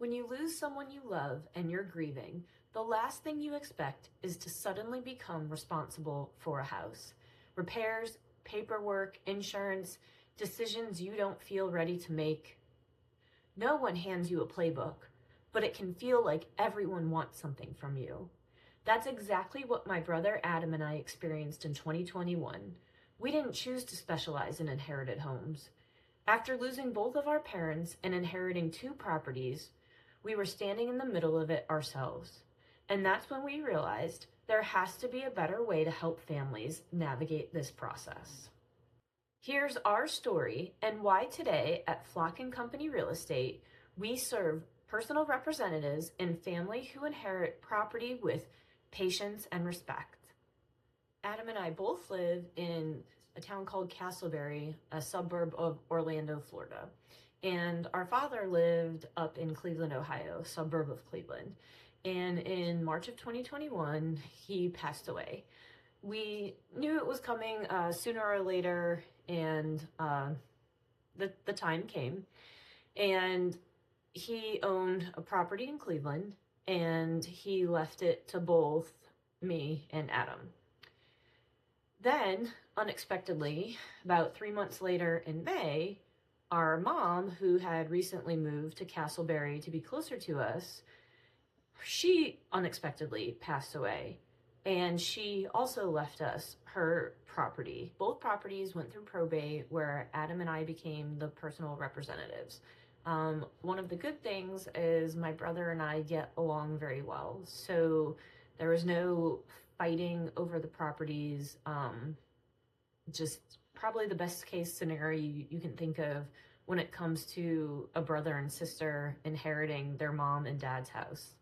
When you lose someone you love and you're grieving, the last thing you expect is to suddenly become responsible for a house. Repairs, paperwork, insurance, decisions you don't feel ready to make. No one hands you a playbook, but it can feel like everyone wants something from you. That's exactly what my brother Adam and I experienced in 2021. We didn't choose to specialize in inherited homes. After losing both of our parents and inheriting 2 properties, we were standing in the middle of it ourselves. And that's when we realized there has to be a better way to help families navigate this process. Here's our story and why today at Flock & Company Real Estate, we serve personal representatives and family who inherit property with patience and respect. Adam and I both live in a town called Castleberry, a suburb of Orlando, Florida. And our father lived up in Cleveland, Ohio, a suburb of Cleveland. And in March of 2021, he passed away. We knew it was coming sooner or later, and the time came. And he owned a property in Cleveland, and he left it to both me and Adam. Then, unexpectedly, about 3 months later in May, our mom, who had recently moved to Castleberry to be closer to us, she unexpectedly passed away. And she also left us her property. Both properties went through probate, where Adam and I became the personal representatives. One of the good things is my brother and I get along very well. So there was no fighting over the properties. Just probably the best case scenario you can think of when it comes to a brother and sister inheriting their mom and dad's house.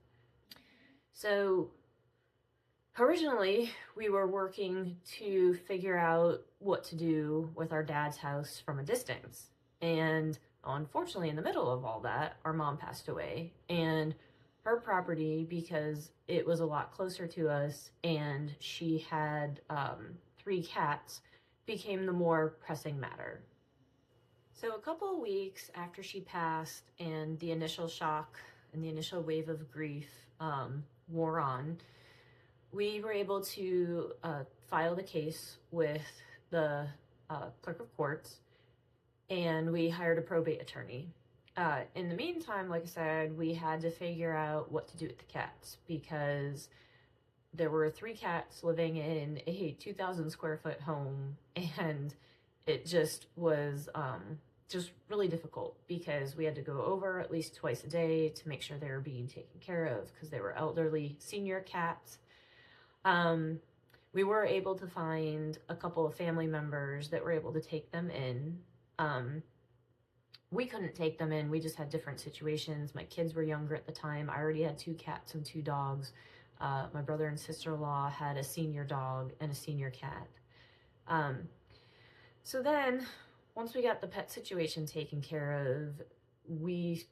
So originally we were working to figure out what to do with our dad's house from a distance. And unfortunately, in the middle of all that, our mom passed away, and her property, because it was a lot closer to us and she had 3 cats, became the more pressing matter. So a couple of weeks after she passed and the initial shock and the initial wave of grief wore on, we were able to file the case with the clerk of courts, and we hired a probate attorney. In the meantime, like I said, we had to figure out what to do with the cats, because there were 3 cats living in a 2,000 square foot home, and it just was just really difficult, because we had to go over at least twice a day to make sure they were being taken care of, because they were elderly senior cats. We were able to find a couple of family members that were able to take them in. We couldn't take them in. We just had different situations. My kids were younger at the time. I already had 2 cats and 2 dogs. My brother and sister-in-law had a senior dog and a senior cat. So then, once we got the pet situation taken care of, we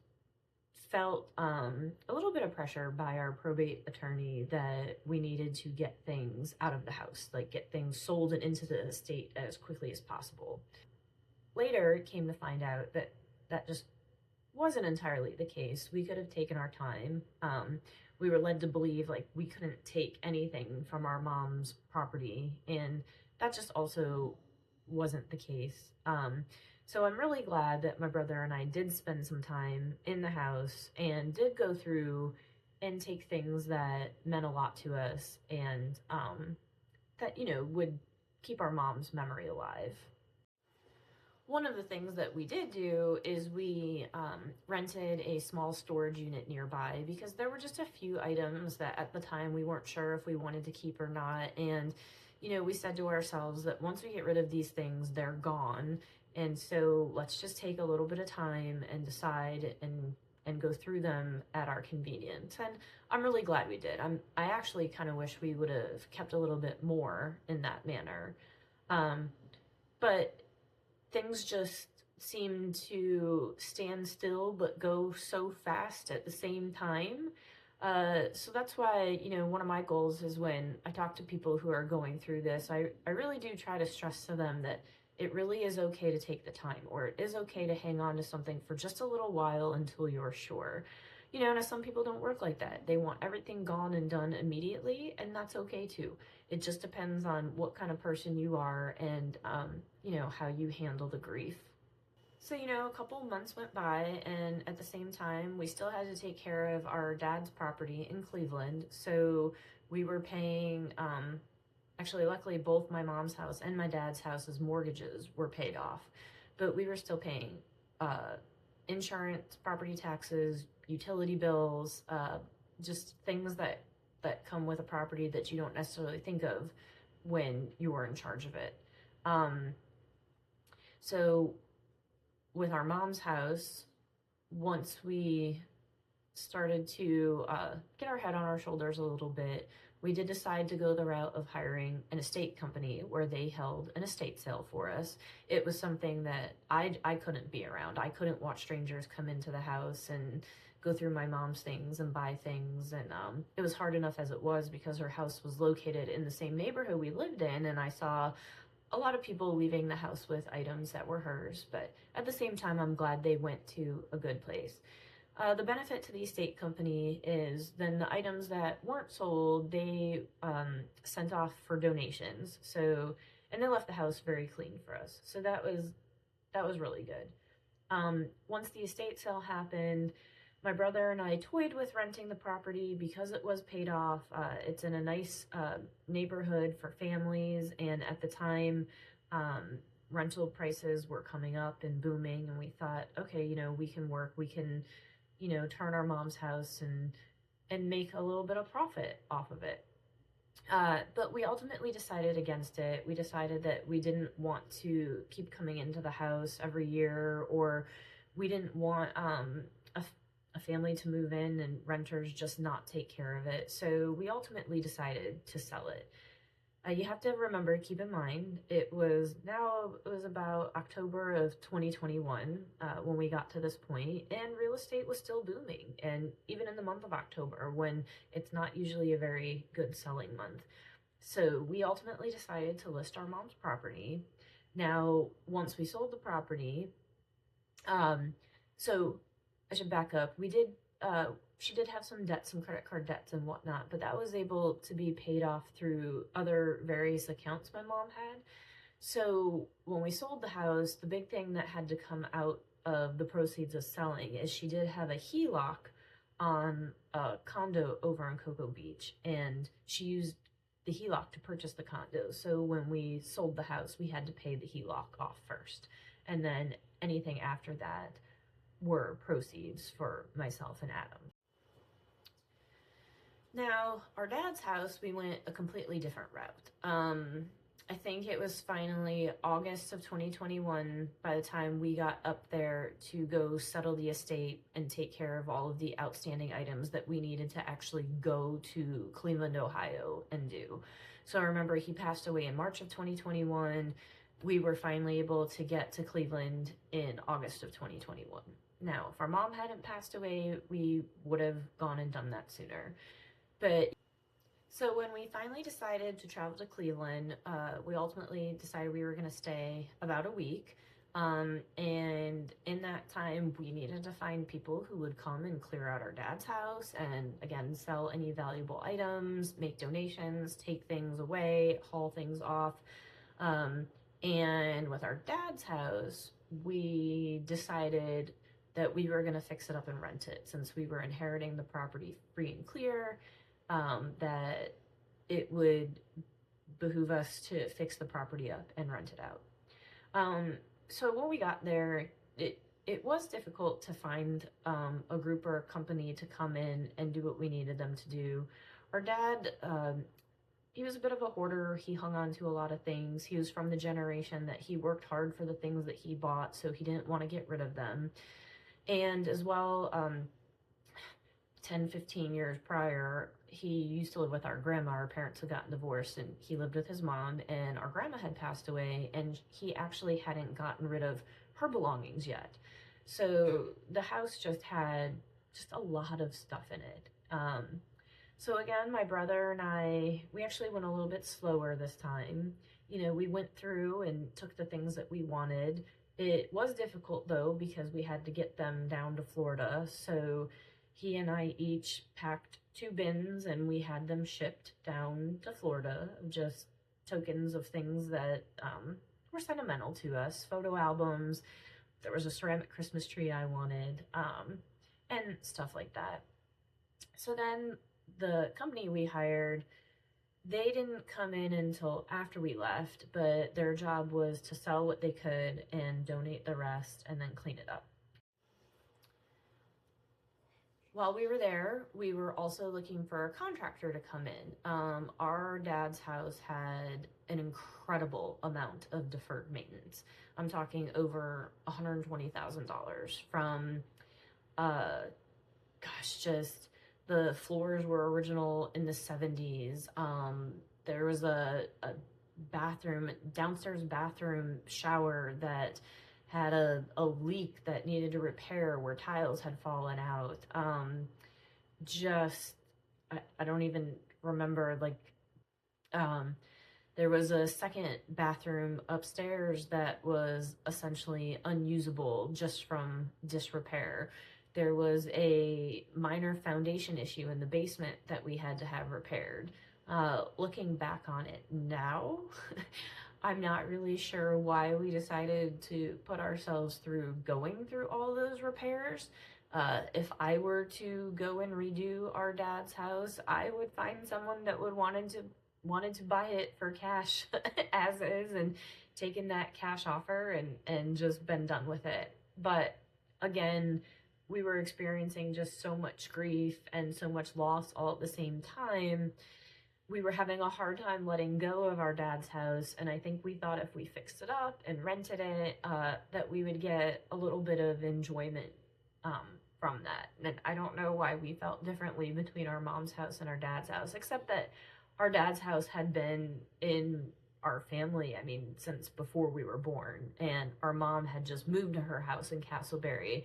felt a little bit of pressure by our probate attorney that we needed to get things out of the house, like get things sold and into the estate as quickly as possible. Later, it came to find out that that just wasn't entirely the case. We could have taken our time. We were led to believe like we couldn't take anything from our mom's property, and that just also wasn't the case. So I'm really glad that my brother and I did spend some time in the house and did go through and take things that meant a lot to us, and that, you know, would keep our mom's memory alive. One of the things that we did do is we rented a small storage unit nearby, because there were just a few items that at the time we weren't sure if we wanted to keep or not. And, you know, we said to ourselves that once we get rid of these things, they're gone. And so let's just take a little bit of time and decide and go through them at our convenience. And I'm really glad we did. I actually kind of wish we would have kept a little bit more in that manner. But things just seem to stand still but go so fast at the same time. So that's why, you know, one of my goals is when I talk to people who are going through this, I really do try to stress to them that it really is okay to take the time, or it is okay to hang on to something for just a little while until you're sure. You know, and some people don't work like that. They want everything gone and done immediately, and that's okay too. It just depends on what kind of person you are and, you know, how you handle the grief. So, you know, a couple months went by, and at the same time, we still had to take care of our dad's property in Cleveland. So we were paying, actually, luckily, both my mom's house and my dad's house's mortgages were paid off, but we were still paying insurance, property taxes, utility bills, just things that come with a property that you don't necessarily think of when you are in charge of it. So with our mom's house, once we started to get our head on our shoulders a little bit, we did decide to go the route of hiring an estate company where they held an estate sale for us. It was something that I couldn't be around. I couldn't watch strangers come into the house and go through my mom's things and buy things. And it was hard enough as it was because her house was located in the same neighborhood we lived in, and I saw a lot of people leaving the house with items that were hers, but at the same time, I'm glad they went to a good place. The benefit to the estate company is then the items that weren't sold, they sent off for donations. So, and they left the house very clean for us. So that was really good. Once the estate sale happened, my brother and I toyed with renting the property because it was paid off. It's in a nice neighborhood for families, and at the time, rental prices were coming up and booming, and we thought, okay, you know, we can work, we can, you know, turn our mom's house and make a little bit of profit off of it. But we ultimately decided against it. We decided that we didn't want to keep coming into the house every year, or we didn't want a family to move in and renters just not take care of it. So we ultimately decided to sell it. You have to remember, keep in mind, it was about October of 2021 when we got to this point, and real estate was still booming. And even in the month of October, when it's not usually a very good selling month. So we ultimately decided to list our mom's property. Now, once we sold the property, so I should back up. She did have some debts, some credit card debts and whatnot, but that was able to be paid off through other various accounts my mom had. So when we sold the house, the big thing that had to come out of the proceeds of selling is she did have a HELOC on a condo over in Cocoa Beach, and she used the HELOC to purchase the condo. So when we sold the house, we had to pay the HELOC off first, and then anything after that were proceeds for myself and Adam. Now, our dad's house, we went a completely different route. I think it was finally August of 2021 by the time we got up there to go settle the estate and take care of all of the outstanding items that we needed to actually go to Cleveland, Ohio and do. So I remember he passed away in March of 2021. We were finally able to get to Cleveland in August of 2021. Now, if our mom hadn't passed away, we would have gone and done that sooner. But so when we finally decided to travel to Cleveland, we ultimately decided we were going to stay about a week. And in that time, we needed to find people who would come and clear out our dad's house and, again, sell any valuable items, make donations, take things away, haul things off. And with our dad's house, we decided that we were going to fix it up and rent it, since we were inheriting the property free and clear, that it would behoove us to fix the property up and rent it out. So when we got there, it was difficult to find a group or a company to come in and do what we needed them to do. Our dad, he was a bit of a hoarder. He hung on to a lot of things. He was from the generation that he worked hard for the things that he bought, so he didn't want to get rid of them. And as well, 10, 15 years prior, he used to live with our grandma. Our parents had gotten divorced, and he lived with his mom, and our grandma had passed away, and he actually hadn't gotten rid of her belongings yet. So the house just had a lot of stuff in it. So again, my brother and I, we actually went a little bit slower this time. You know, we went through and took the things that we wanted. It was difficult though, because we had to get them down to Florida. So he and I each packed 2 bins and we had them shipped down to Florida, just tokens of things that were sentimental to us, photo albums. There was a ceramic Christmas tree I wanted, and stuff like that. So then the company we hired, they didn't come in until after we left, but their job was to sell what they could and donate the rest and then clean it up. While we were there, we were also looking for a contractor to come in. Our dad's house had an incredible amount of deferred maintenance. I'm talking over $120,000 from, just the floors were original in the 70s. There was a bathroom, downstairs bathroom shower that had a leak that needed to repair where tiles had fallen out. I don't even remember, there was a second bathroom upstairs that was essentially unusable just from disrepair. There was a minor foundation issue in the basement that we had to have repaired. Looking back on it now, I'm not really sure why we decided to put ourselves through going through all those repairs. If I were to go and redo our dad's house, I would find someone that would wanted to buy it for cash as is and taken that cash offer and just been done with it. But again, we were experiencing just so much grief and so much loss all at the same time. We were having a hard time letting go of our dad's house, and I think we thought if we fixed it up and rented it, that we would get a little bit of enjoyment from that. And I don't know why we felt differently between our mom's house and our dad's house, except that our dad's house had been in our family, since before we were born, and our mom had just moved to her house in Castleberry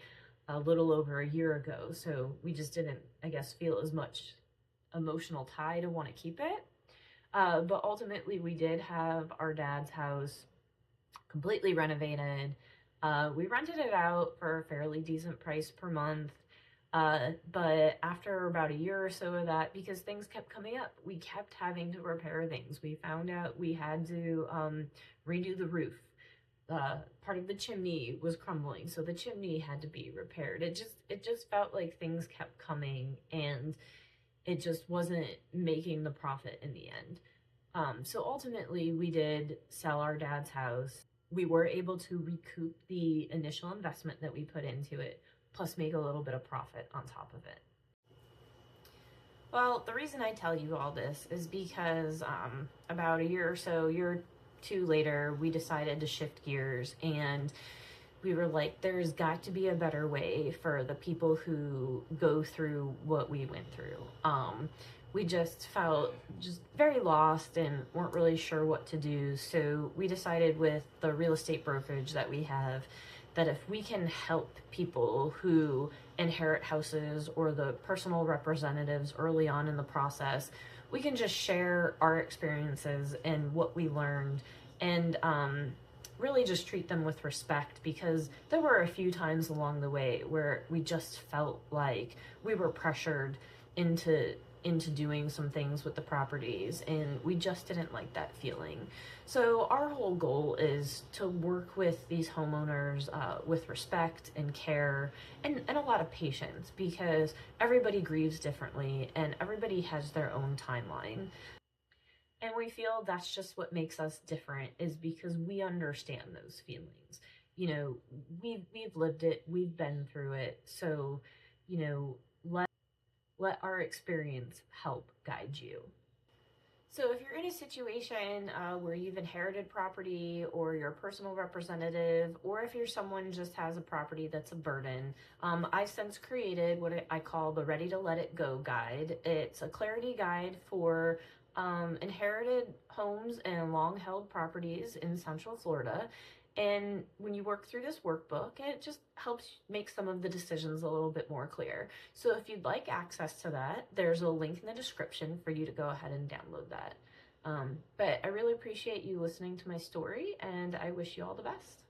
a little over a year ago, so we just didn't, feel as much emotional tie to want to keep it. But ultimately we did have our dad's house completely renovated. We rented it out for a fairly decent price per month. But after about a year or so of that, because things kept coming up, we kept having to repair things. We found out we had to redo the roof. Part of the chimney was crumbling, so the chimney had to be repaired. It just felt like things kept coming and it just wasn't making the profit in the end. So ultimately we did sell our dad's house. We were able to recoup the initial investment that we put into it, plus make a little bit of profit on top of it. Well, the reason I tell you all this is because about a year or two later, we decided to shift gears, and we were like, there's got to be a better way for the people who go through what we went through. We just felt just very lost and weren't really sure what to do. So we decided with the real estate brokerage that we have, that if we can help people who inherit houses or the personal representatives early on in the process, we can just share our experiences and what we learned and really just treat them with respect, because there were a few times along the way where we just felt like we were pressured into doing some things with the properties, and we just didn't like that feeling. So our whole goal is to work with these homeowners with respect and care and a lot of patience, because everybody grieves differently and everybody has their own timeline. And we feel that's just what makes us different, is because we understand those feelings. We've lived it, we've been through it. So, let our experience help guide you. So if you're in a situation where you've inherited property, or you're a personal representative, or if you're someone just has a property that's a burden, I've since created what I call the Ready to Let It Go guide. It's a clarity guide for inherited homes and long-held properties in Central Florida. And when you work through this workbook, it just helps make some of the decisions a little bit more clear. So if you'd like access to that, there's a link in the description for you to go ahead and download that. But I really appreciate you listening to my story, and I wish you all the best.